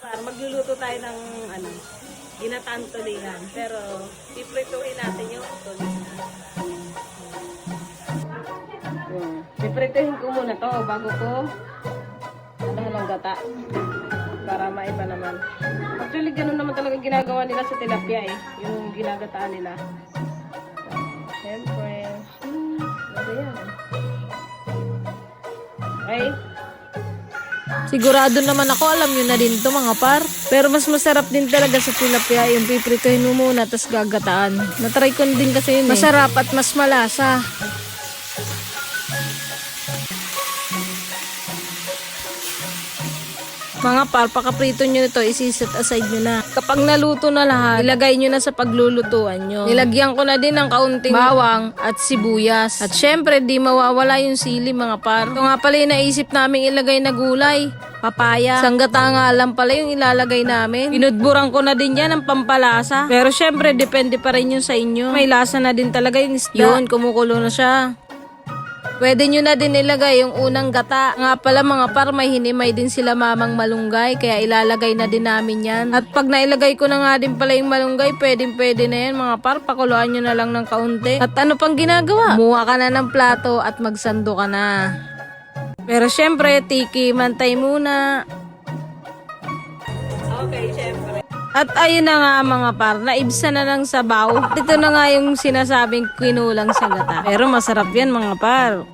Magluluto tayo ng ginataan tulingan. Pero piprituhin natin yung tulingan. Piprituhin ko muna to bago ko ng gata. Para maiba naman. Actually, ganun naman talaga ginagawa nila sa tilapia yung ginagataan nila. Siyempre. Ano yan? Okay. Sigurado naman ako, alam nyo na din to mga par. Pero mas masarap din talaga sa tilapia yung piprituhin mo muna tapos gagataan. Natry ko din kasi yun Masarap at mas malasa. Mga par, pakaprito nyo nito, isiset aside nyo na. Kapag naluto na lahat, ilagay nyo na sa paglulutuan nyo. Nilagyan ko na din ng kaunting bawang at sibuyas. At syempre, di mawawala yung sili mga par. Ito nga pala yung naisip namin ilagay na gulay. Papaya. Sanggata nga lang pala yung ilalagay namin. Pinudburan ko na din yan ng pampalasa. Pero syempre, depende pa rin yun sa inyo. May lasa na din talaga yung isda. Yun, kumukulo na siya. Pwede nyo na din ilagay yung unang gata. Nga pala mga par, may hinimay din sila mamang malunggay. Kaya ilalagay na din namin yan. At pag nailagay ko na nga din pala yung malunggay, pwede na yan mga par. Pakuluan nyo na lang ng kaunti. At ano pang ginagawa? Kumuha ka na ng plato at magsando ka na. Pero syempre, tiki, mantay muna. Okay, syempre. At ayun na nga mga par, naibsa na ng sabaw. Ito na nga yung sinasabing kinulang sa gata. Pero masarap yan mga par.